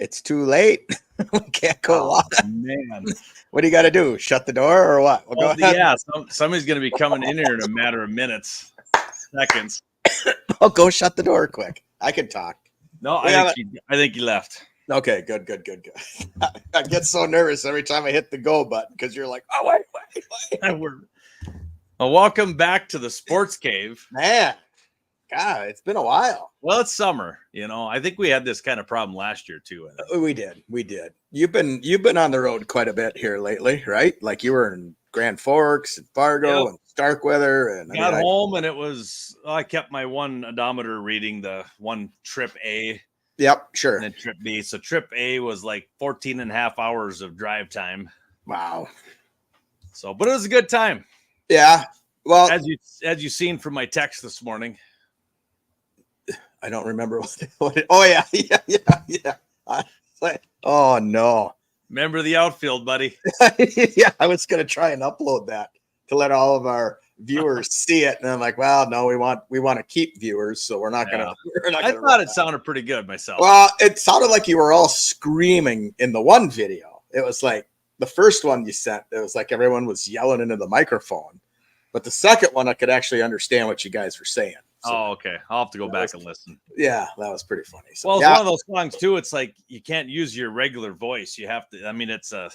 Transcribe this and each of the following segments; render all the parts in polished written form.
It's too late. We can't go on. Man. What do you got to do? Shut the door or what? Well, go ahead. Yeah, somebody's going to be coming in here in a matter of minutes, seconds. Oh, go shut the door quick. I can talk. No, I think he left. Okay, good. I get so nervous every time I hit the go button because you're like, oh, wait. Well, welcome back to the Sports Cave. Man, God, it's been a while. Well, it's summer. I think we had this kind of problem last year too. We did. You've been on the road quite a bit here lately, right? Like you were in Grand Forks and Fargo and Starkweather, and got home, and it was I kept my one odometer reading, the one trip A. Yep, sure. And then trip B. So trip A was like 14 and a half hours of drive time. Wow. So, but it was a good time. Yeah. Well, as you seen from my text this morning. I don't remember oh yeah. Oh no. Remember the outfield, buddy. Yeah, I was gonna try and upload that to let all of our viewers see it, and I'm like, well, no, we want to keep viewers, so we're not gonna. I thought it sounded pretty good myself. Well, it sounded like you were all screaming in the one video. It was like the first one you sent. It was like everyone was yelling into the microphone, but the second one I could actually understand what you guys were saying. So, okay. I'll have to go back and listen. Yeah, that was pretty funny. So, well, it's one of those songs too. It's like you can't use your regular voice. You have to. I mean, it's a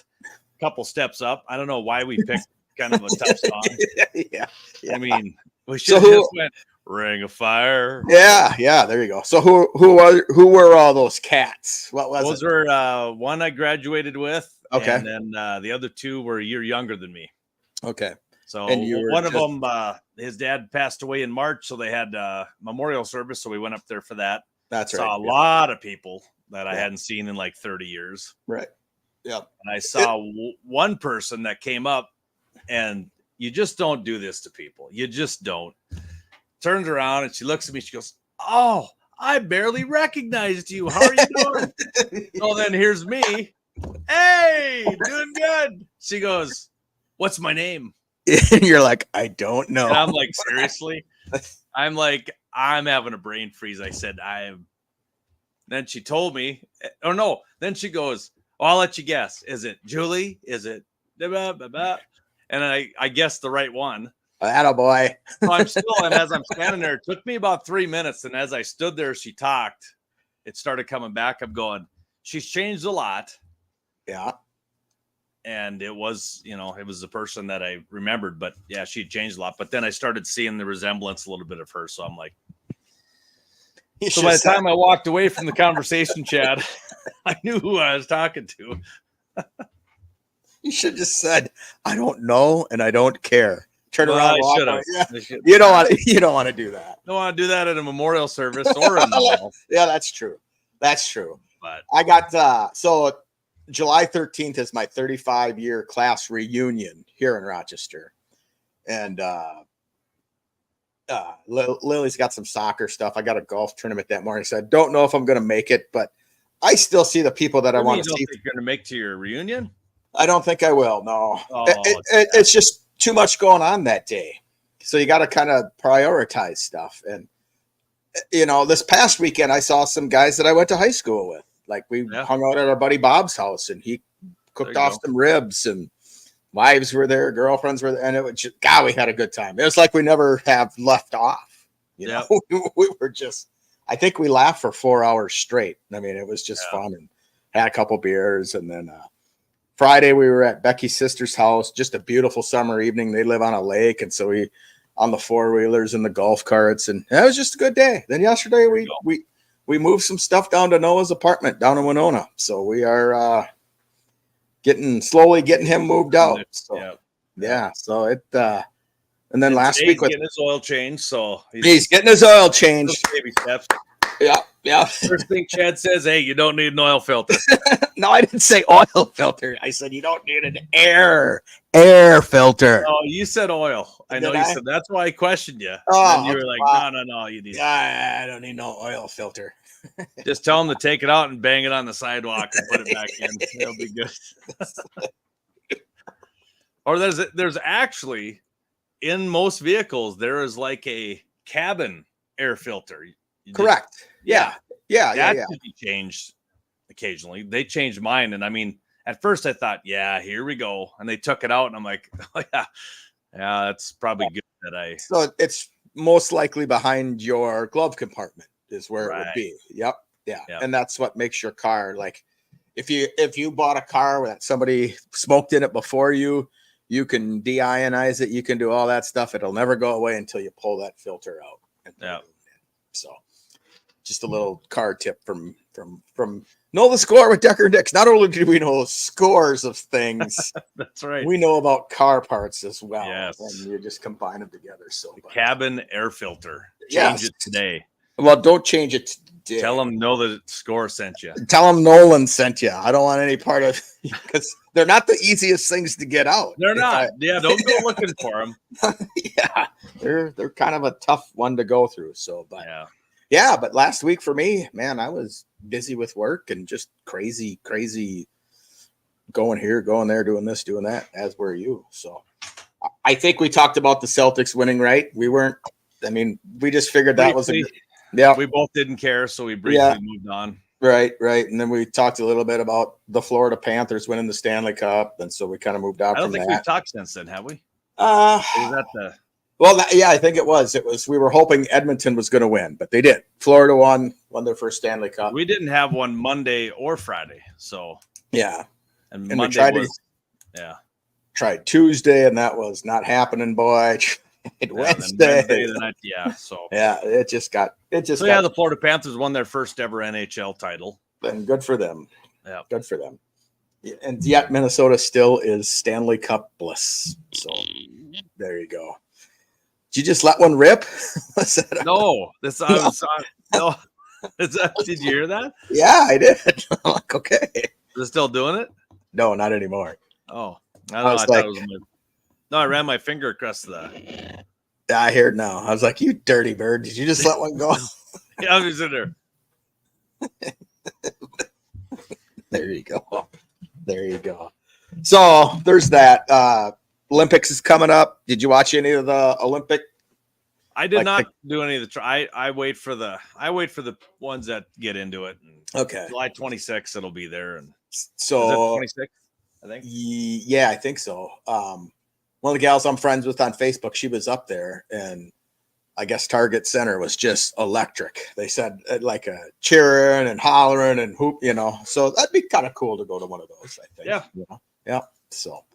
couple steps up. I don't know why we picked kind of a tough song. Yeah. I mean, we should have just went Ring of Fire. Yeah. There you go. So who were all those cats? What was those? It? Were one I graduated with. Okay. And then the other two were a year younger than me. Okay. So one of them, his dad passed away in March, so they had memorial service. So we went up there for that. That's right. Saw a lot of people that I hadn't seen in like 30 years. Right. Yeah. And I saw one person that came up, and you just don't do this to people. You just don't. Turns around and she looks at me. She goes, "Oh, I barely recognized you. How are you doing?" So then here's me. "Hey, doing good." She goes, "What's my name?" And you're like, "I don't know." And I'm like, seriously? I'm like, I'm having a brain freeze. I said, Then she told me, or no, then she goes, I'll let you guess. Is it Julie? Is it blah, blah, blah? And I guessed the right one. Attaboy. So I'm still, and as I'm standing there, it took me about 3 minutes. And as I stood there, she talked. It started coming back. I'm going, she's changed a lot. Yeah. And it was, it was the person that I remembered, but yeah, she changed a lot. But then I started seeing the resemblance a little bit of her. So I'm like, so by the time I walked away from the conversation, Chad, I knew who I was talking to. You should have just said, "I don't know and I don't care." Turn around. I should have. Yeah. You don't want to do that. Don't want to do that at a memorial service or in the mall. Yeah, that's true. But I got so July 13th is my 35-year class reunion here in Rochester. And Lily's got some soccer stuff. I got a golf tournament that morning, so I don't know if I'm going to make it, but I still see the people that I want to see. Think you're going to make to your reunion? I don't think I will, no. It's just too much going on that day. So you got to kind of prioritize stuff. And, this past weekend, I saw some guys that I went to high school with. Like we hung out at our buddy Bob's house, and he cooked off some ribs, and wives were there, girlfriends were there, and it was just, God, we had a good time. It was like we never have left off. We were just, I think we laughed for 4 hours straight. I mean, it was just fun, and had a couple beers, and then Friday we were at Becky's sister's house. Just a beautiful summer evening. They live on a lake, and so we on the four-wheelers and the golf carts, and it was just a good day. Then yesterday we moved some stuff down to Noah's apartment down in Winona. So we are slowly getting him moved out. So, so it and then last week getting his oil changed. So he's getting his oil changed. Baby steps. Yeah. First thing Chad says, "Hey, you don't need an oil filter." No, I didn't say oil filter. I said you don't need an air filter. Oh, you said oil. I know you said that's why I questioned you. Oh, and you were like, no, you need. I don't need no oil filter. Just tell them to take it out and bang it on the sidewalk and put it back in. It'll be good. Or there's actually in most vehicles there is like a cabin air filter. Correct. Yeah. That should be changed occasionally. They changed mine, and I mean, at first I thought, yeah, here we go, and they took it out, and I'm like, oh, yeah, that's probably good that I. So it's most likely behind your glove compartment is where it would be. Yep. Yeah. And that's what makes your car like. If you bought a car that somebody smoked in it before you can deionize it. You can do all that stuff. It'll never go away until you pull that filter out. Yeah. So just a little car tip from Know the Score with Decker and Dix. Not only do we know scores of things, that's right. We know about car parts as well. Yes. And you just combine them together. So cabin air filter. Change it today. Well, don't change it today. Tell them Know the Score sent you. Tell them Nolan sent you. I don't want any part of because they're not the easiest things to get out. They're not. Don't go looking for them. Yeah, they're kind of a tough one to go through. So, but but last week for me, man, I was busy with work and just crazy going here, going there, doing this, doing that, as were you. So I think we talked about the Celtics winning, right? We weren't, I mean, we just figured that was we both didn't care, so we briefly moved on. Right. And then we talked a little bit about the Florida Panthers winning the Stanley Cup, and so we kind of moved out. I don't think we've talked since then, have we? I think it was. We were hoping Edmonton was going to win, but they did. Florida won their first Stanley Cup. We didn't have one Monday or Friday, so and Monday tried Tuesday, and that was not happening, boy. Wednesday, it just got. The Florida Panthers won their first ever NHL title, and good for them. Yeah, good for them. And yet Minnesota still is Stanley Cup bliss. So there you go. Did you just let one rip? No, no. Did you hear that? Yeah, I did. I'm like, okay. Is it still doing it? No, not anymore. Oh, I thought it was No, I ran my finger across the. Yeah, I hear it now. I was like, "You dirty bird! Did you just let one go?" Yeah, I was in there. There you go. So there's that. Olympics is coming up. Did you watch any of the Olympic? I did not do any of the. I wait for the ones that get into it. Okay. July 26th, it'll be there, and so 26th, I think. Yeah, I think so. One of the gals I'm friends with on Facebook, she was up there, and I guess Target Center was just electric. They said like cheering and hollering and hoop, So that'd be kind of cool to go to one of those, I think. Yeah. So,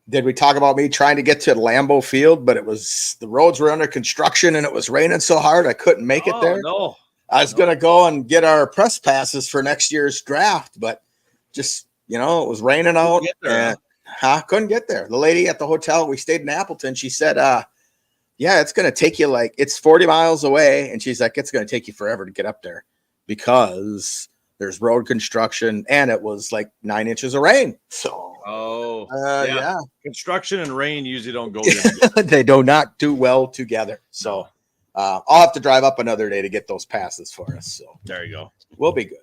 did we talk about me trying to get to Lambeau Field, but the roads were under construction and it was raining so hard I couldn't make it there? No. I was going to go and get our press passes for next year's draft, but just, it was raining out. Couldn't get there. The lady at the hotel, we stayed in Appleton, she said, it's going to take you it's 40 miles away. And she's like, it's going to take you forever to get up there because there's road construction and it was like 9 inches of rain. So, construction and rain usually don't go together. They do not do well together. So, I'll have to drive up another day to get those passes for us. So there you go. We'll be good.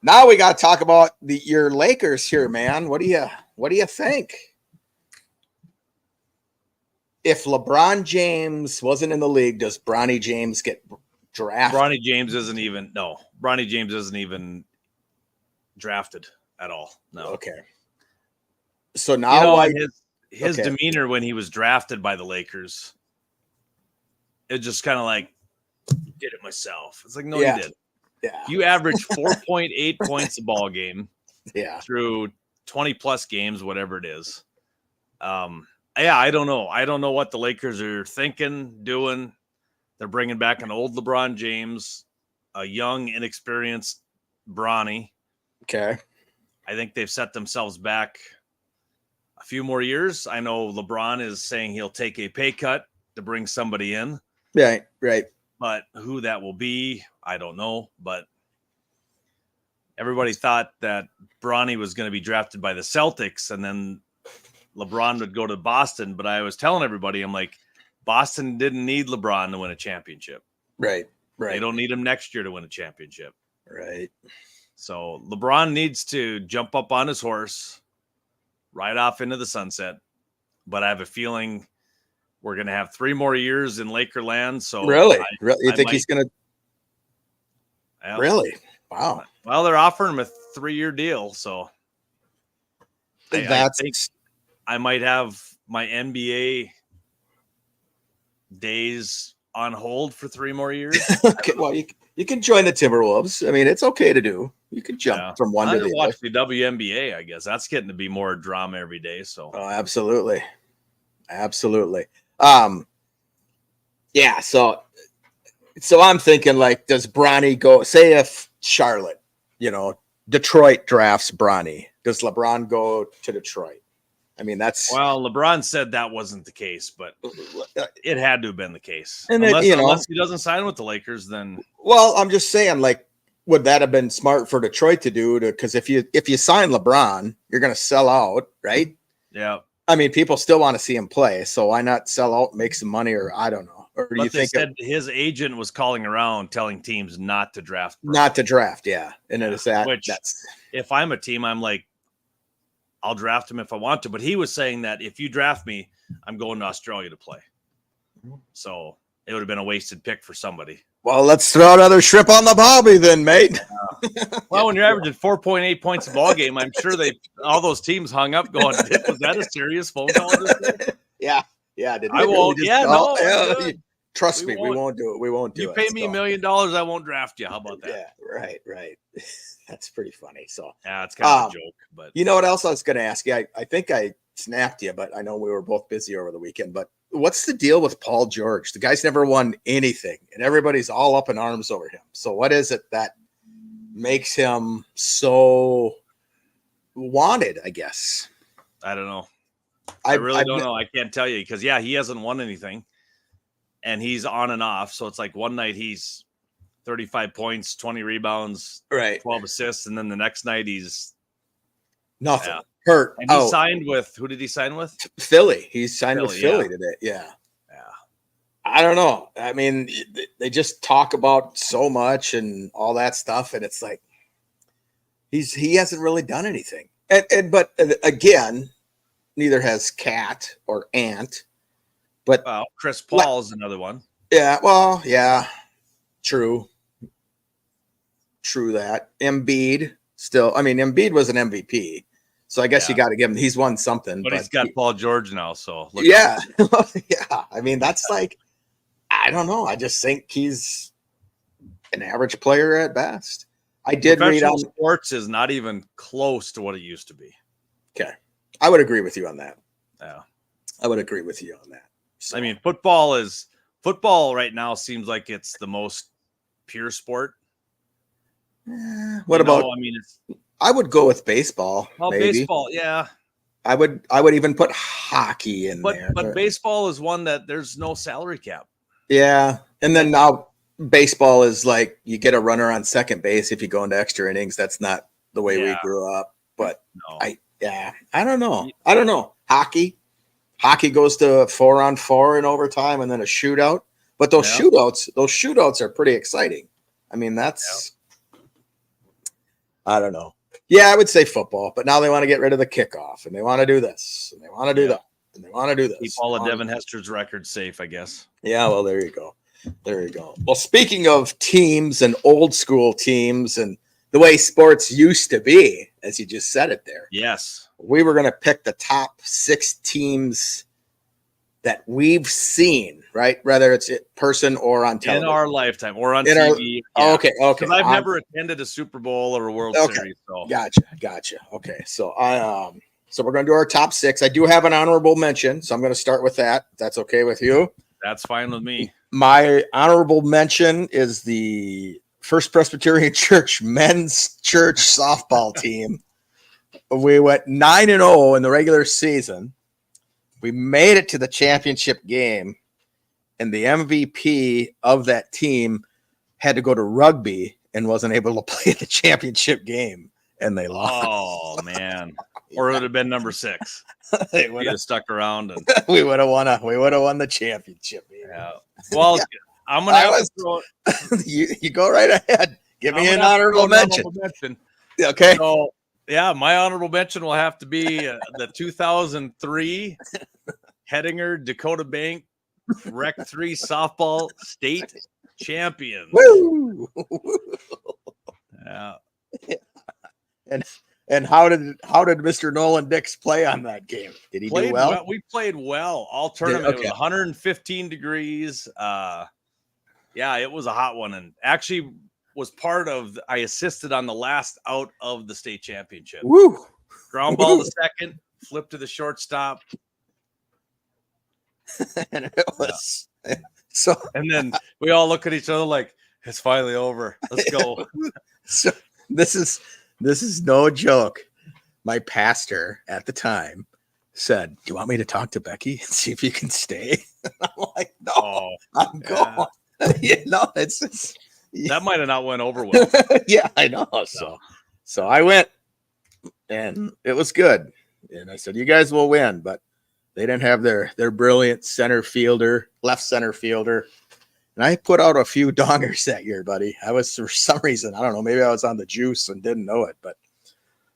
Now we got to talk about your Lakers here, man. What do you think? If LeBron James wasn't in the league, does Bronny James get drafted? Bronny James isn't even drafted at all. No. Okay. So now his demeanor when he was drafted by the Lakers, it just kind of like did it myself. It's like, no, you didn't. Yeah. You averaged 4.8 points a ball game. Yeah. Through 20 plus games, whatever it is. I don't know. I don't know what the Lakers are thinking, doing. They're bringing back an old LeBron James, a young, inexperienced Bronny. Okay. I think they've set themselves back a few more years. I know LeBron is saying he'll take a pay cut to bring somebody in. Right. But who that will be, I don't know. But everybody thought that Bronny was going to be drafted by the Celtics and then LeBron would go to Boston. But I was telling everybody, I'm like, Boston didn't need LeBron to win a championship. Right. They don't need him next year to win a championship. Right. So LeBron needs to jump up on his horse, ride off into the sunset. But I have a feeling we're going to have 3 more years in Laker land. So really, you think he's going to? Yeah. Really? Wow. Well, they're offering him a 3-year deal, so I think I might have my NBA days on hold for 3 more years. Okay, well, you can join the Timberwolves. I mean, it's okay to do. You can jump from one to the watch other. the WNBA, I guess. That's getting to be more drama every day. So absolutely. Yeah, so I'm thinking, like, does Bronny go? Say if Charlotte, Detroit drafts Bronny, does LeBron go to Detroit? I mean, LeBron said that wasn't the case, but it had to have been the case. And unless he doesn't sign with the Lakers, then. Well, I'm just saying, like, would that have been smart for Detroit to do? Because if you sign LeBron, you're going to sell out, right? Yeah. I mean, people still want to see him play, so why not sell out, make some money, or I don't know. Or do you think his agent was calling around telling teams not to draft? Not to draft, yeah. And it is that. If I'm a team, I'm like, I'll draft him if I want to. But he was saying that if you draft me, I'm going to Australia to play. So it would have been a wasted pick for somebody. Well, let's throw another shrimp on the bobby then, mate. Well, when you're averaging 4.8 points a ball game, I'm sure all those teams hung up going, was that a serious phone call? Yeah. I won't. Trust me, we won't do it. We won't do it. You pay me $1 million, I won't draft you. How about that? Yeah, right. That's pretty funny. So yeah, it's kind of a joke. But you know what else I was going to ask you? I think I snapped you, but I know we were both busy over the weekend. But what's the deal with Paul George? The guy's never won anything, and everybody's all up in arms over him. So what is it that makes him so wanted? I guess I don't know. I really don't know. I can't tell you because he hasn't won anything, and he's on and off. So it's like one night he's 35 points, 20 rebounds, right, 12 assists, and then the next night he's nothing. Hurt. And he signed with who did he sign with? Philly. He signed with Philly today. Yeah. I don't know. I mean, they just talk about so much and all that stuff, and it's like he hasn't really done anything. But again, neither has Cat or Ant. But Chris Paul is another one. Yeah. Well, yeah. True that. Embiid still. I mean, Embiid was an MVP. So I guess you got to give him. He's won something, but he's got Paul George now. So yeah. I mean, that's like, I don't know. I just think he's an average player at best. I did read on sports is not even close to what it used to be. Okay, I would agree with you on that. Yeah, I would agree with you on that. So. I mean, football right now seems like it's the most pure sport. What about? I mean, I would go with baseball. Well, maybe. Baseball, yeah. I would even put hockey in there. But baseball is one that there's no salary cap. Yeah, and then now baseball is like you get a runner on second base if you go into extra innings. That's not the way we grew up. But no. I don't know. Hockey goes to 4-on-4 in overtime and then a shootout. But those shootouts are pretty exciting. I mean, I don't know. Yeah, I would say football, but now they want to get rid of the kickoff, and they want to do this, and they want to do that, and they want to do this. Keep all of Devin Hester's records safe, I guess. Yeah, well, there you go. Well, speaking of teams and old school teams and the way sports used to be, as you just said it there. Yes. We were going to pick the top 6 teams that we've seen, right? Whether it's in person or on television. In our lifetime or on TV. Okay. Because I've never attended a Super Bowl or a World Series. So. Gotcha. Okay. So we're going to do our top 6. I do have an honorable mention, so I'm going to start with that. If that's okay with you. That's fine with me. My honorable mention is the First Presbyterian Church men's church softball team. We went 9-0 in the regular season. We made it to the championship game, and the MVP of that team had to go to rugby and wasn't able to play the championship game, and they lost. Oh, man. Or it would have been number 6. They would have stuck around. And we would have won the championship. Yeah. Well, I'm going to have to throw you go right ahead. Give me an honorable mention. Okay. So, yeah, my honorable mention will have to be the 2003 Hettinger Dakota Bank Rec 3 softball state champions. Woo! Yeah. And how did Mr. Nolan Dix play on that game? Did he do well? We played well all tournament. Okay. It was 115 degrees. Yeah, it was a hot one, and actually was part of. I assisted on the last out of the state championship. Woo! Ground ball to second, flip to the shortstop, And it was so. and then we all look at each other like it's finally over. Let's go. So this is no joke. My pastor at the time said, "Do you want me to talk to Becky and see if you can stay?" I'm like, "No, I'm going." It's just, that might have not went over well. Yeah, I know. So I went, and it was good. And I said, "You guys will win," but they didn't have their brilliant left center fielder. And I put out a few dongers that year, buddy. I was, for some reason, I don't know, maybe I was on the juice and didn't know it, but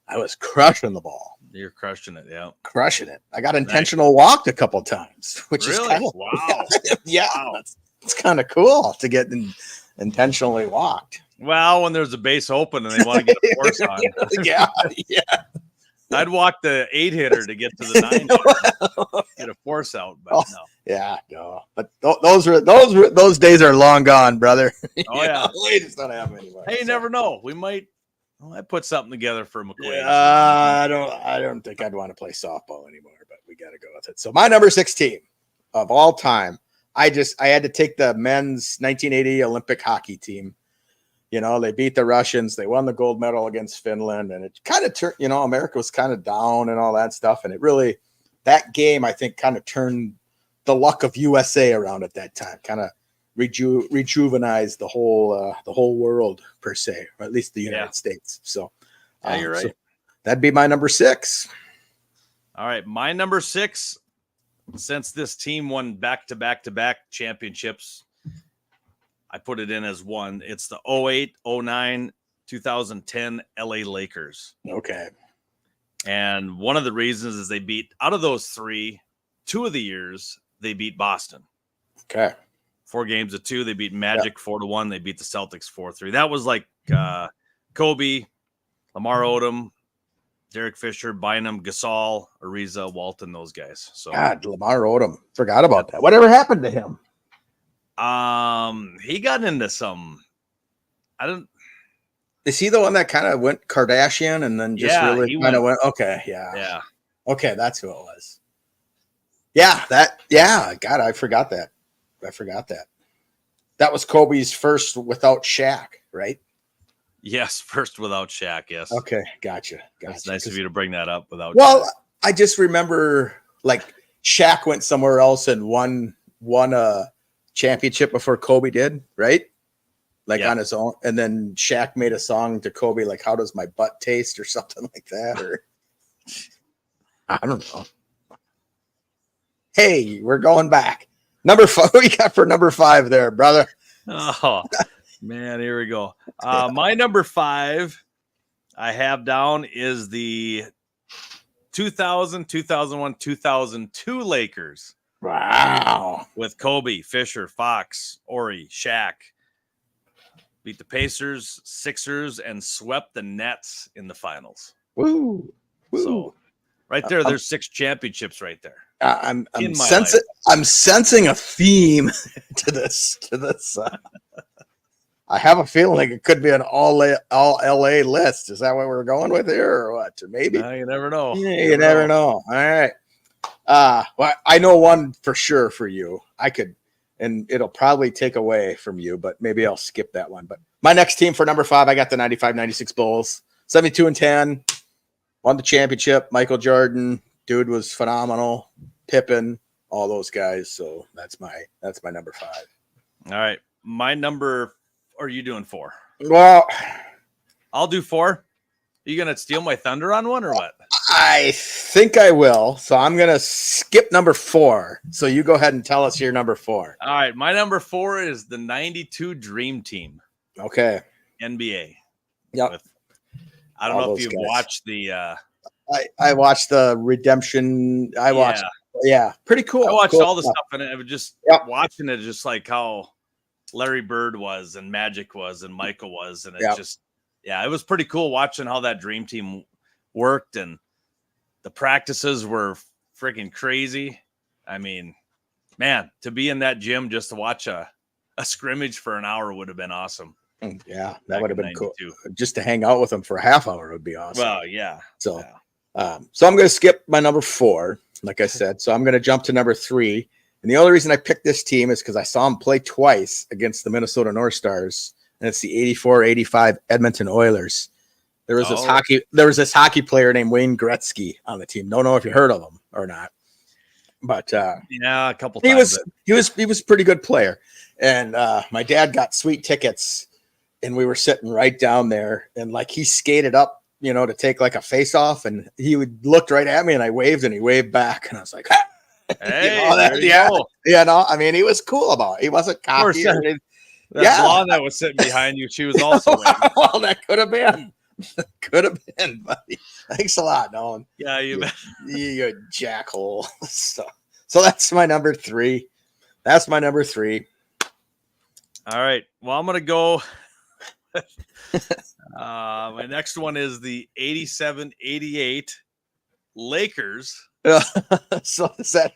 I was crushing the ball. You're crushing it, yeah. Crushing it. I got intentional walked a couple times, which really? is kind of wow. Yeah, wow. It's kind of cool to get intentionally walked. Well, when there's a base open and they want to get a force on. yeah. I'd walk the 8-hitter to get to the 9-hitter, get a force out, but no. Yeah, no. But those days are long gone, brother. Oh yeah, they just don't have anymore. Hey, you never know. We might. Well, I put something together for McQuaid. I don't think I'd want to play softball anymore, but we got to go with it. So my number 6 team of all time, I had to take the men's 1980 Olympic hockey team. You know, they beat the Russians. They won the gold medal against Finland, and it kind of turned. You know, America was kind of down and all that stuff, and it really, that game I think kind of turned the luck of USA around at that time. Kind of rejuvenized the whole world per se, or at least the United States. So, yeah, you're right. So that'd be my number 6. All right, my number 6. Since this team won back-to-back championships, I put it in as 1. It's the 08, 09, 2010 LA Lakers. Okay. And one of the reasons is they beat, out of those 3, 2 of the years, they beat Boston. Okay. 4 games to 2. They beat Magic 4-1. They beat the Celtics 4-3. That was like Kobe, Lamar Odom, Derek Fisher, Bynum, Gasol, Ariza, Walton, those guys. So God, Lamar Odom. Forgot about that. Whatever happened to him? He got into some. Is he the one that kind of went Kardashian and then just really kind of went? Okay, yeah. Okay, that's who it was. Yeah, God, I forgot that. That was Kobe's first without Shaq, right? Yes, first without Shaq. Yes. Okay, gotcha. It's nice of you to bring that up without. Well, Shaq. I just remember like Shaq went somewhere else and won a championship before Kobe did, right? Like on his own, and then Shaq made a song to Kobe, like "How does my butt taste?" or something like that, or I don't know. Hey, we're going back. Number 5. What you got for number 5 there, brother? Oh man, here we go. My number 5 I have down is the 2000, 2001, 2002 Lakers. Wow. With Kobe, Fisher, Fox, Ori, Shaq. Beat the Pacers, Sixers, and swept the Nets in the finals. Woo. So right there, there's 6 championships right there. I'm sensing a theme to this. I have a feeling like it could be an all LA list. Is that what we're going with here, or what? Or maybe you never know. Yeah, you never know. All right. Well, I know one for sure for you. I could, and it'll probably take away from you, but maybe I'll skip that one. But my next team for number 5, I got the 95-96 Bulls, 72-10, won the championship. Michael Jordan, dude was phenomenal. Pippen, all those guys. So that's my number 5. All right, my number. Or are you doing 4? Well, I'll do 4. Are you gonna steal my thunder on one or what? I think I will. So I'm gonna skip number 4. So you go ahead and tell us your number 4. All right, my number 4 is the 92 Dream Team. Okay. NBA. Yep. I don't know if you've watched the. I watched the Redemption. I watched. Yeah, pretty cool. I watched all the stuff, and I was just watching it, just like how Larry Bird was, and Magic was, and Michael was, and it just, it was pretty cool watching how that Dream Team worked, and the practices were freaking crazy. I mean, man, to be in that gym just to watch a scrimmage for an hour would have been awesome. Yeah, that would have been 92. cool. Just to hang out with them for a half hour would be awesome. Well, yeah. So, yeah. So I'm going to skip my number 4, like I said. So I'm going to jump to number 3. And the only reason I picked this team is because I saw them play twice against the Minnesota North Stars, and it's the 84-85 Edmonton Oilers. There was this hockey player named Wayne Gretzky on the team. Don't know if you heard of him or not, but yeah, a couple times. He was a pretty good player. And my dad got sweet tickets, and we were sitting right down there, and like he skated up, to take like a face off, and he would looked right at me, and I waved, and he waved back, and I was like, hey, I mean, he was cool about it. He wasn't cocky. That blonde that was sitting behind you, she was also waving. Well, that could have been. Buddy. Thanks a lot, Nolan. Yeah, you jackhole. So that's my number 3. That's my number 3. All right. Well, I'm gonna go. My next one is the 87-88 Lakers. So is that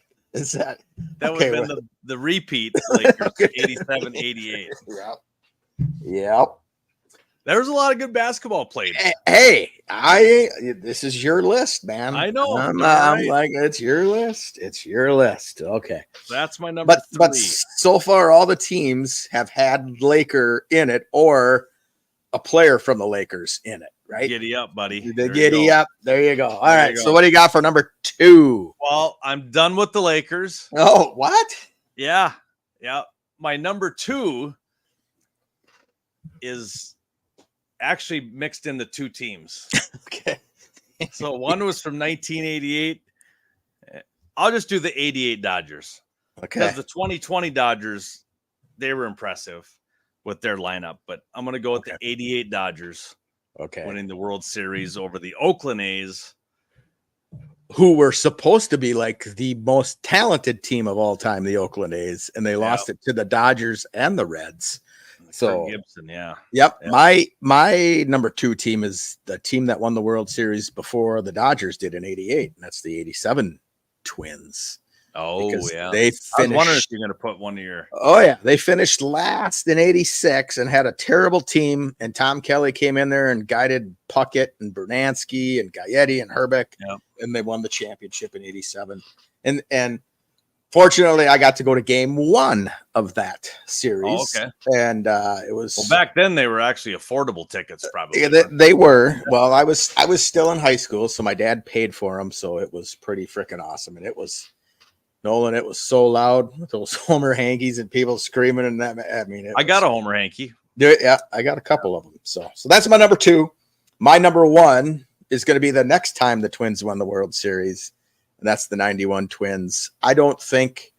that would have been the repeat Lakers 87-88. Yep. There's a lot of good basketball played. Hey, this is your list, man. I know. I'm like, it's your list. It's your list. Okay. That's my number 3. But so far, all the teams have had Laker in it or a player from the Lakers in it, right? Giddy up, buddy. Giddy up. There you go. All right. So what do you got for number 2? Well, I'm done with the Lakers. Oh, what? Yeah. Yeah. My number 2 is actually mixed into 2 teams. Okay. So one was from 1988. I'll just do the 88 Dodgers. Okay. Because the 2020 Dodgers, they were impressive with their lineup, but I'm going to go with the 88 Dodgers. Okay. Winning the World Series over the Oakland A's, who were supposed to be like the most talented team of all time, the Oakland A's, and they lost it to the Dodgers and the Reds. So Gibson, yeah. Yep. My number 2 team is the team that won the World Series before the Dodgers did in 88, and that's the 87 Twins. Oh, yeah. They finished, I was wondering if you're going to put one of your. Oh, yeah. They finished last in 86 and had a terrible team. And Tom Kelly came in there and guided Puckett and Bernansky and Gaetti and Herbeck. Yep. And they won the championship in 87. And fortunately, I got to go to game 1 of that series. Oh, okay. And it was. Well, back then they were actually affordable tickets, probably. Yeah, they were. Well, I was still in high school, so my dad paid for them. So it was pretty freaking awesome. And it was. Nolan, it was so loud with those Homer hankies and people screaming and that. I mean, I got a Homer hanky. Yeah, I got a couple of them. So that's my number 2. My number 1 is going to be the next time the Twins won the World Series, and that's the 91 Twins. I don't think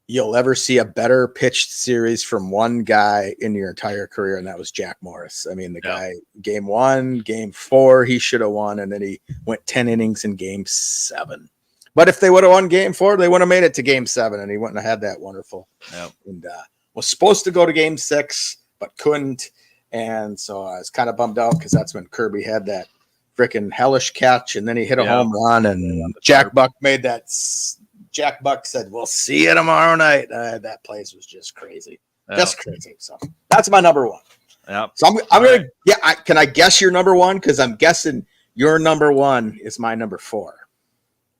you'll ever see a better pitched series from one guy in your entire career, and that was Jack Morris. I mean, the guy, game 1, game 4, he should have won, and then he went 10 innings in game 7. But if they would have won game 4, they would have made it to game 7, and he wouldn't have had that wonderful. Yep. And was supposed to go to game 6, but couldn't. And so I was kind of bummed out because that's when Kirby had that freaking hellish catch, and then he hit a home run, and Jack Buck made that. Jack Buck said, "We'll see you tomorrow night." That place was just crazy, just crazy. So that's my number 1. Yep. So I'm gonna can I guess your number 1? Because I'm guessing your number 1 is my number 4.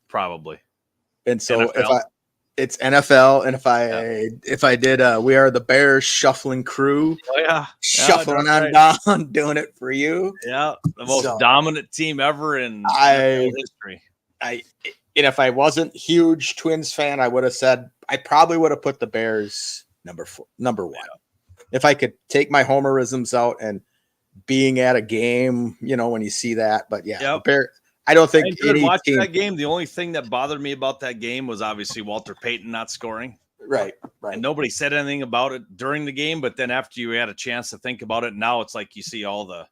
Probably. And so it's NFL, and if I did We Are the Bears shuffling crew, shuffling on down, doing it for you. Yeah, the most dominant team ever in history. And if I wasn't huge Twins fan, I would have said I probably would have put the Bears number 1. Yeah. If I could take my homerisms out and being at a game, when you see that, but the Bears. I don't think watching that game. The only thing that bothered me about that game was obviously Walter Payton not scoring. Right. And nobody said anything about it during the game, but then after you had a chance to think about it, now it's like you see all the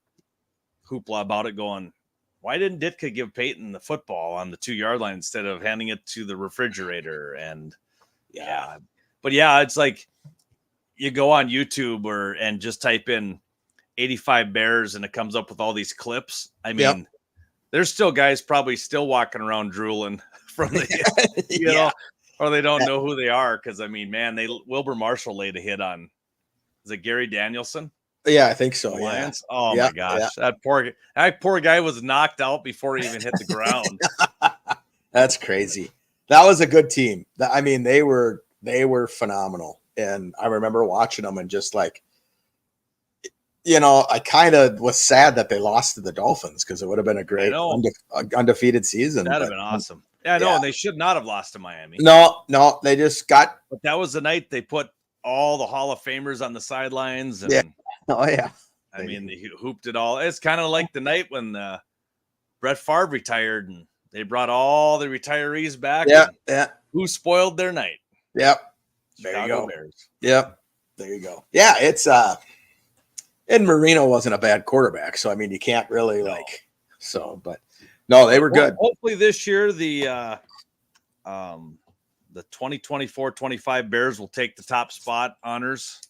hoopla about it going, why didn't Ditka give Payton the football on the 2-yard line instead of handing it to the refrigerator? And it's like you go on YouTube and just type in 85 Bears and it comes up with all these clips. I mean, there's still guys probably still walking around drooling from the, you know, or they don't know who they are. Cause I mean, man, Wilbur Marshall laid a hit on, is it Gary Danielson? Yeah, I think so. Lions. Yeah. Oh my gosh. That poor guy was knocked out before he even hit the ground. That's crazy. That was a good team. I mean, they were phenomenal. And I remember watching them and just like, you know, I kind of was sad that they lost to the Dolphins because it would have been a great undefeated season. That'd have been awesome. Yeah, no, and they should not have lost to Miami. No, they just got. But that was the night they put all the Hall of Famers on the sidelines. And, Oh, yeah. I mean, they hooped it all. It's kind of like the night when Brett Favre retired and they brought all the retirees back. Yeah. Who spoiled their night? Yep. There you go. Bears. Yep. There you go. Yeah, it's and Marino wasn't a bad quarterback, so I mean you can't really but no, they were good. Hopefully this year the 2024-25 Bears will take the top spot honors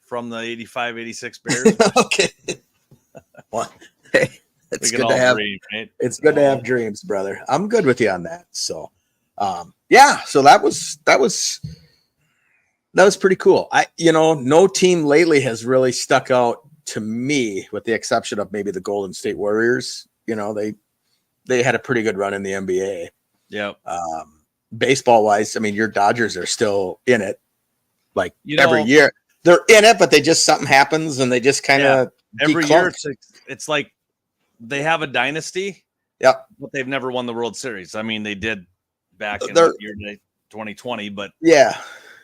from the 85-86 Bears. Okay. Well, hey, it's good to have dream, right? It's good to have dreams, brother. I'm good with you on that. So so that was pretty cool. No team lately has really stuck out to me, with the exception of maybe the Golden State Warriors. You know, they had a pretty good run in the NBA. Yeah. Baseball wise, I mean, your Dodgers are still in it. Like every year they're in it, but something happens and they just kind of every year it's like they have a dynasty. Yep. But they've never won the World Series. I mean, they did back in the year 2020, but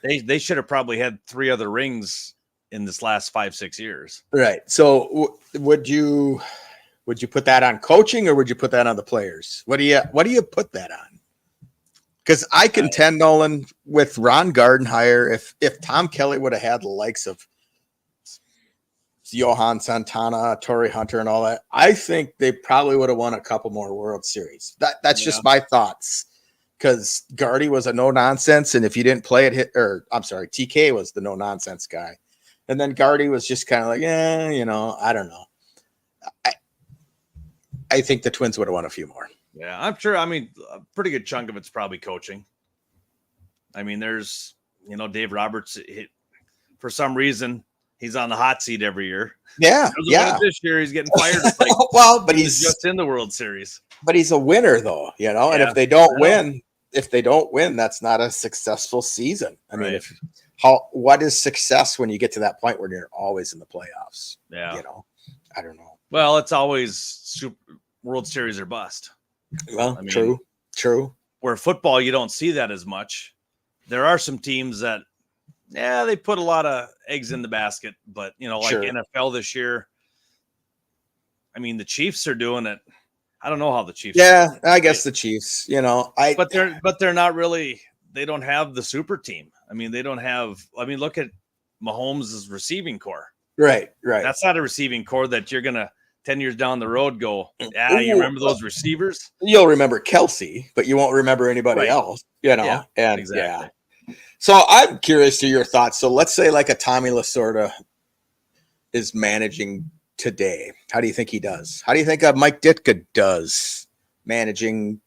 they should have probably had 3 other rings in this last 5-6 years. Right. So would you put that on coaching or would you put that on the players? What do you put that on? Because I contend, Nolan, with Ron Gardenhire, if Tom Kelly would have had the likes of Johan Santana, Torrey Hunter, and all that, I think they probably would have won a couple more World Series. That's just my thoughts. Because Gardy was a no-nonsense, and if you didn't play it, TK was the no-nonsense guy. And then Gardy was just kind of like, I don't know. I think the Twins would have won a few more. Yeah, I'm sure. I mean, a pretty good chunk of it's probably coaching. I mean, there's, Dave Roberts, for some reason, he's on the hot seat every year. Yeah. This year, he's getting fired. But he's just in the World Series. But he's a winner, though, and if they don't win, that's not a successful season. I mean, what is success when you get to that point where you're always in the playoffs? Yeah. I don't know. Well, it's always World Series or bust. Well, I mean, true. Where football, you don't see that as much. There are some teams that, they put a lot of eggs in the basket, but NFL this year. I mean, the Chiefs are doing it. I don't know how the Chiefs. Yeah, I guess the Chiefs. But they're not really. They don't have the super team. I mean, they don't have. I mean, look at Mahomes' receiving core. Right. That's not a receiving core that you're gonna 10 years down the road go. Yeah, you remember those receivers? You'll remember Kelsey, but you won't remember anybody else. Yeah, and exactly. So I'm curious to your thoughts. So let's say like a Tommy Lasorda is managing today. How do you think he does? How do you think Mike Ditka does managing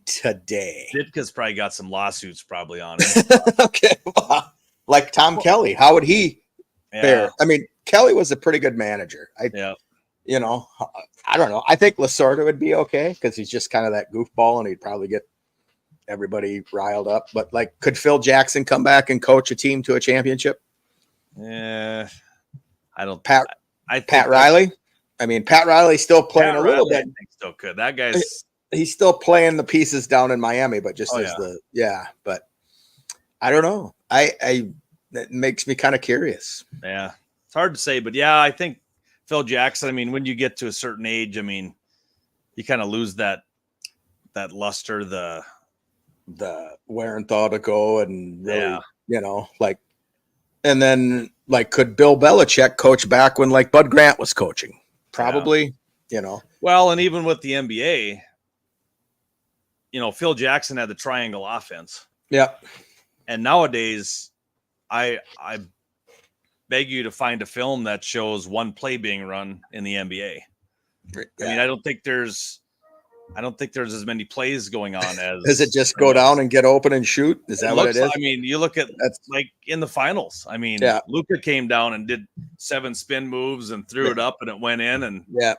today? Ditka's probably got some lawsuits probably on him. Okay. Like Tom Kelly, how would he fare? I mean, Kelly was a pretty good manager. I don't know. I think Lasorda would be okay because he's just kind of that goofball and he'd probably get everybody riled up. But could Phil Jackson come back and coach a team to a championship? Yeah, I don't. Pat Riley. I mean, Pat Riley's still playing a little bit. I think still could. That guy's he's still playing the pieces down in Miami, but just But I don't know. That makes me kind of curious. Yeah, it's hard to say, but I think Phil Jackson. I mean, when you get to a certain age, I mean, you kind of lose that luster, the wear and thaw to go, and really, and then could Bill Belichick coach back when Bud Grant was coaching? Probably, Well, and even with the NBA, Phil Jackson had the triangle offense. Yeah. And nowadays, I beg you to find a film that shows one play being run in the NBA. I mean, I don't think there's I don't think there's as many plays going on as. Does it just go down and get open and shoot? Is that what it is? I mean, you look at That's like in the finals. I mean, Yeah. Luka came down and did 7 spin moves and threw it up and it went in. And yeah,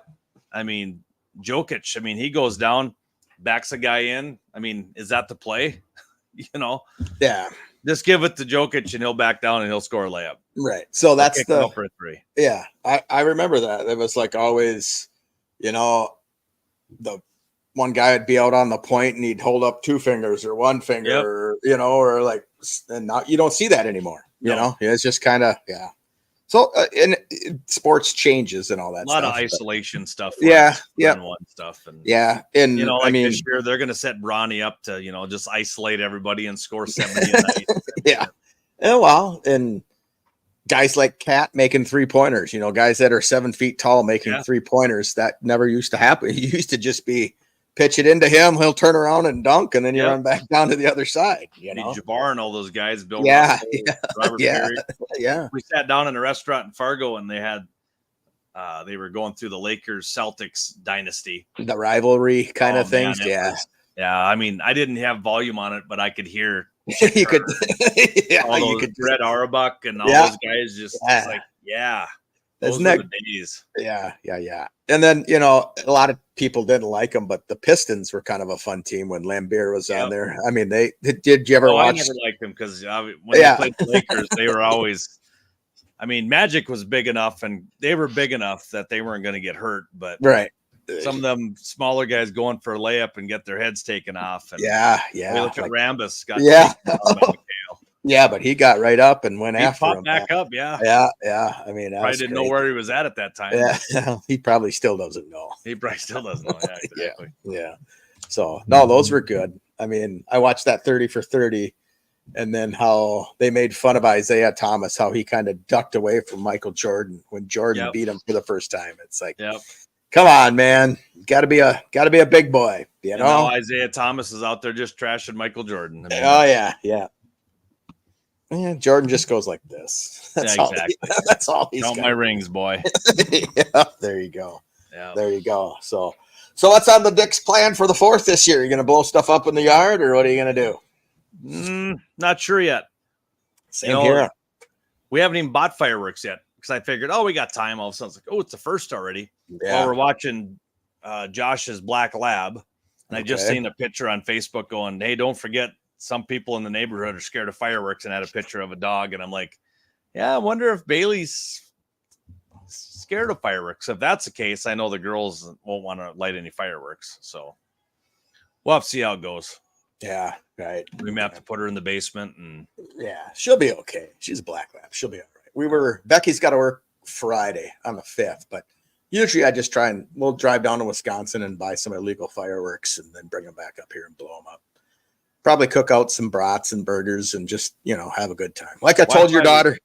I mean, Jokic, I mean, he goes down, backs a guy in. I mean, is that the play? yeah, Just give it to Jokic and he'll back down and he'll score a layup. right. So that's Kick it up for a 3. Yeah, I remember that. It was like always, the one guy would be out on the point and he'd hold up 2 fingers or 1 finger, or like, and now you don't see that anymore. It's just kind of, yeah. So and sports changes and all that. A lot stuff, of isolation stuff. Yeah. One stuff. And and like I mean, this year they're going to set Bronny up to just isolate everybody and score 70 a night. Yeah. Well, and guys like Cat making 3-pointers, guys that are 7 feet tall making 3-pointers, that never used to happen. He used to just be pitch it into him, he'll turn around and dunk, and then you run back down to the other side. Jabbar and all those guys, Bill Russell, Robert Perry. Yeah. We sat down in a restaurant in Fargo and they had they were going through the Lakers Celtics dynasty. The rivalry kind of things. Man, I mean, I didn't have volume on it, but I could hear you could Red Auerbach and all those guys just like, those Isn't were that the days. Yeah. And then, a lot of people didn't like them, but the Pistons were kind of a fun team when Lambeer was on there. I mean, did you ever watch? I never liked them because when they played the Lakers, they were always, I mean, Magic was big enough and they were big enough that they weren't going to get hurt, but some of them smaller guys going for a layup and get their heads taken off. And we look at Rambus. But he got right up and went after him. Back up, Yeah. I mean, I didn't know where he was at that time. Yeah, he probably still doesn't know. He probably still doesn't know. Yeah, exactly. Yeah. So no, those were good. I mean, I watched that 30 for 30, and then how they made fun of Isaiah Thomas, how he kind of ducked away from Michael Jordan when Jordan beat him for the first time. It's like, come on, man, got to be a big boy. And now Isaiah Thomas is out there just trashing Michael Jordan. I mean, yeah. Jordan just goes like this. That's exactly. That's all he's got. Count my rings, boy. There you go. Yeah. There you go. So what's on the Dick's plan for the 4th this year? You going to blow stuff up in the yard, or what are you going to do? Not sure yet. Same here. We haven't even bought fireworks yet because I figured, we got time. All of a sudden, it's like, it's the 1st already. Yeah. While we're watching Josh's Black Lab, and I just seen a picture on Facebook going, hey, don't forget, some people in the neighborhood are scared of fireworks, and had a picture of a dog. And I'm like, I wonder if Bailey's scared of fireworks. If that's the case, I know the girls won't want to light any fireworks. So we'll have to see how it goes. Yeah, right. We may have to put her in the basement, and she'll be okay. She's a Black Lab. She'll be all right. Becky's got to work Friday on the 5th, but usually I just we'll drive down to Wisconsin and buy some illegal fireworks and then bring them back up here and blow them up. Probably cook out some brats and burgers and just, have a good time. Like I told your daughter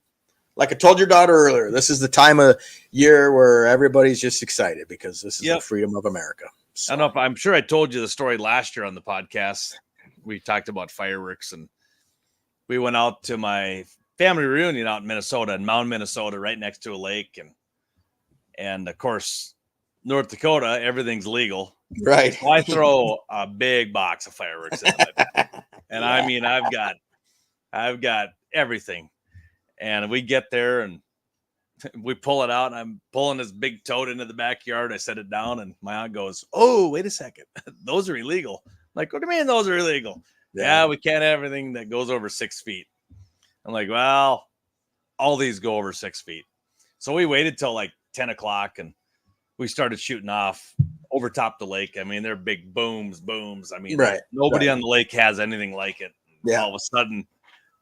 earlier, this is the time of year where everybody's just excited because this is the freedom of America. So. I don't know I'm sure I told you the story last year on the podcast. We talked about fireworks, and we went out to my family reunion out in Minnesota, in Mound, Minnesota, right next to a lake. And of course, North Dakota, everything's legal. Right. So I throw a big box of fireworks in my bag. And I mean, I've got everything. And we get there and we pull it out, and I'm pulling this big tote into the backyard. I set it down, and my aunt goes, "Oh, wait a second. Those are illegal." I'm like, what do you mean those are illegal? Yeah, we can't have everything that goes over 6 feet. I'm like, well, all these go over 6 feet. So we waited till like 10 o'clock, and we started shooting off over top the lake. I mean, they're big booms. I mean, nobody on the lake has anything like it. Yeah. All of a sudden,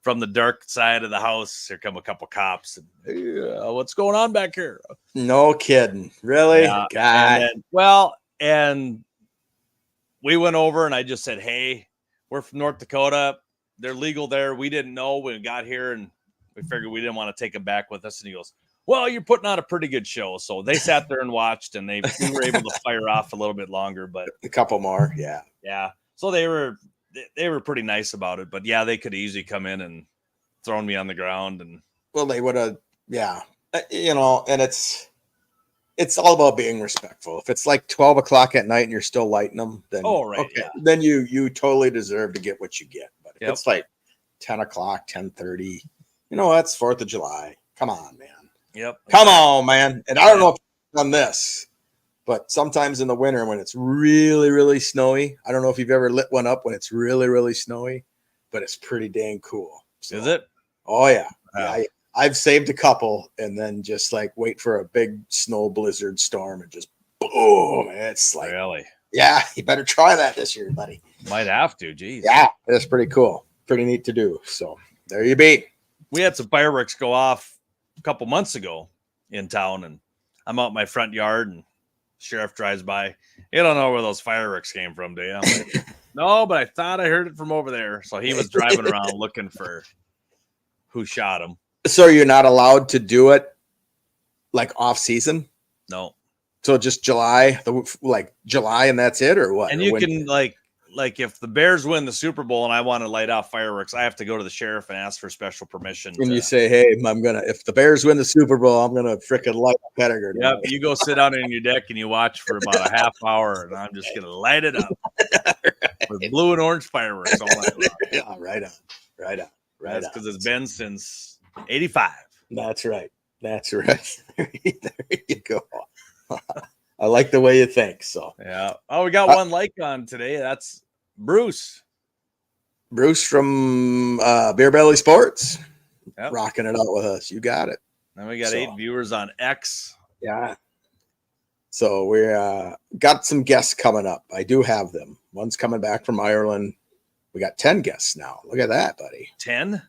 from the dark side of the house, here come a couple cops. And, hey, what's going on back here? No kidding. Really? God. And we went over, and I just said, hey, we're from North Dakota. They're legal there. We didn't know when we got here, and we figured we didn't want to take them back with us. And he goes, well, you're putting on a pretty good show. So they sat there and watched, and we were able to fire off a little bit longer, but a couple more. Yeah. Yeah. So they were pretty nice about it, but they could easily come in and thrown me on the ground. And well, they would have, and it's it's all about being respectful. If it's like 12 o'clock at night and you're still lighting them, then then you totally deserve to get what you get. But if it's like 10 o'clock, 10:30, that's 4th of July. Come on, man. Yep. Come on, man. And I don't know if you've done this, but sometimes in the winter when it's really, really snowy, I don't know if you've ever lit one up when it's really, really snowy, but it's pretty dang cool. So, is it? Oh, yeah. Wow. Yeah. I've saved a couple and then just like wait for a big snow blizzard storm and just boom. It's like, really? Yeah, you better try that this year, buddy. Might have to. Geez. Yeah, that's pretty cool. Pretty neat to do. So there you be. We had some fireworks go off a couple months ago in town, and I'm out in my front yard, and sheriff drives by. You don't know where those fireworks came from, do you? I'm like, no, but I thought I heard it from over there. So he was driving around looking for who shot him. So you're not allowed to do it like off season? No. So just July, July, and that's it, or what? And or you can like if the Bears win the Super Bowl and I want to light off fireworks, I have to go to the sheriff and ask for special permission. And you say, hey, if the Bears win the Super Bowl, I'm gonna frickin' light a Pettigrew. Yep, you go sit down in your deck and you watch for about a half hour, and I'm just gonna light it up with blue and orange fireworks all night long. Yeah, right on. That's because it's been since '85. That's right. There you go. I like the way you think. So yeah. Oh, we got one like on today. That's Bruce. Bruce from Beer Belly Sports, rocking it out with us. You got it. And we got 8 viewers on X. Yeah. So we got some guests coming up. I do have them. One's coming back from Ireland. We got 10 guests now. Look at that, buddy. 10?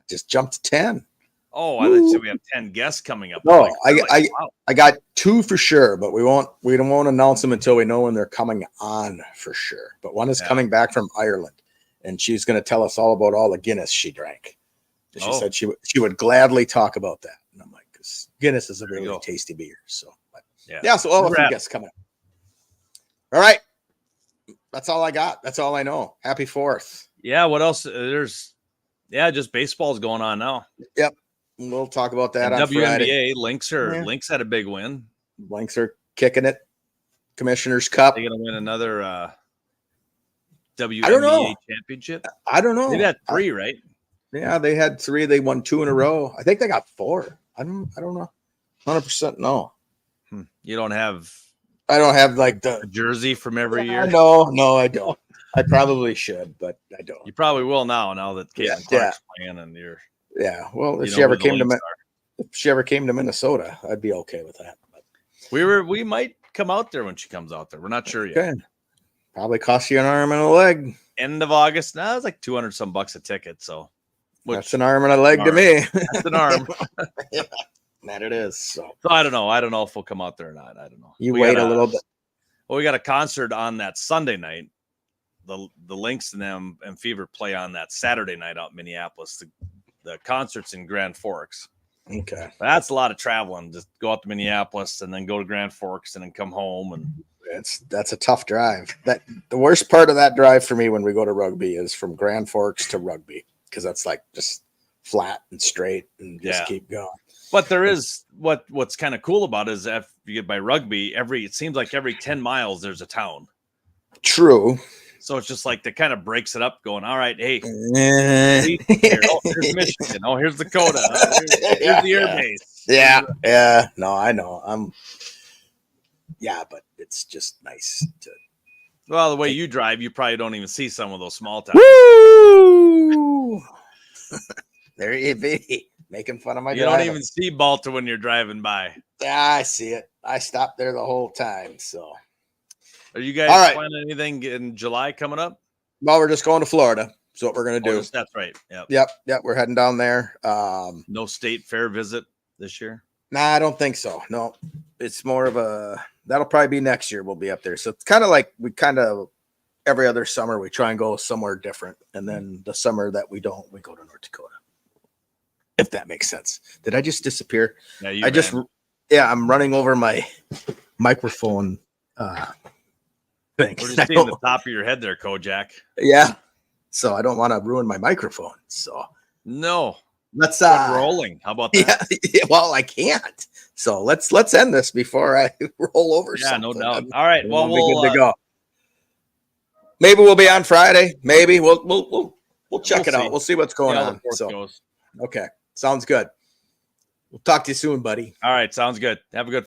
Just jumped to 10. Oh, I thought you said we have 10 guests coming up. No, I got 2 for sure, but we won't announce them until we know when they're coming on for sure. But one is coming back from Ireland, and she's going to tell us all about all the Guinness she drank. She said she would gladly talk about that. And I'm like, because Guinness is a really tasty beer. So so all of the guests coming up. All right. That's all I got. That's all I know. Happy 4th. Yeah. What else? There's just baseball's going on now. Yep. We'll talk about that and on WNBA, Friday. Lynx had a big win. Lynx are kicking it. Commissioner's Cup. They're going to win another WNBA championship. I don't know. They had 3, right? Yeah, they had 3. They won 2 in a row. I think they got 4. I don't know. 100% no. You don't have. I don't have like the jersey from every year. No, I don't. I probably should, but I don't. You probably will now that Caitlin Clark's playing and you're. Yeah, well, if she ever came to Minnesota, I'd be okay with that. But. We might come out there when she comes out there. We're not sure yet. Okay. Probably cost you an arm and a leg. End of August. Now it's like $200 some a ticket. So that's an arm and a leg to me. That's an arm. Yeah, that it is. So I don't know. I don't know if we'll come out there or not. I don't know. You wait a little bit. Well, we got a concert on that Sunday night. The Lynx and them and Fever play on that Saturday night out in Minneapolis. The concert's in Grand Forks. Okay. That's a lot of traveling. Just go out to Minneapolis and then go to Grand Forks and then come home. And that's a tough drive. The worst part of that drive for me when we go to Rugby is from Grand Forks to Rugby, because that's like just flat and straight and just keep going. But there is what's kind of cool about it is if you get by Rugby, it seems like every 10 miles there's a town. True. So it's just like that kind of breaks it up going, all right, hey, here's Michigan. Oh, here's Dakota. Here's the air base. Yeah. No, I know. But it's just nice to. Well, the way you drive, you probably don't even see some of those small towns. Woo! There you be. Making fun of my You don't even see Balta when you're driving by. Yeah, I see it. I stopped there the whole time, so. Are you guys planning anything in July coming up? Well, we're just going to Florida. That's what we're going to do. That's right. Yep. We're heading down there. No state fair visit this year? Nah, I don't think so. No, it's more of that'll probably be next year. We'll be up there. So it's kind of like every other summer, we try and go somewhere different. And then the summer that we don't, we go to North Dakota. If that makes sense. Did I just disappear? Yeah, I'm running over my microphone thing. We're just seeing the top of your head there, Kojak. Yeah. So I don't want to ruin my microphone. So no. let's Start rolling. How about that? yeah. Well, I can't. So let's end this before I roll over. Yeah, something. no doubt. All right. Well, We'll be good to we'll go. Maybe we'll be on Friday. Maybe we'll check it see. out. We'll see what's going see how the on. fourth So goes. okay, sounds good. We'll talk to you soon, buddy. All right, sounds good. Have a good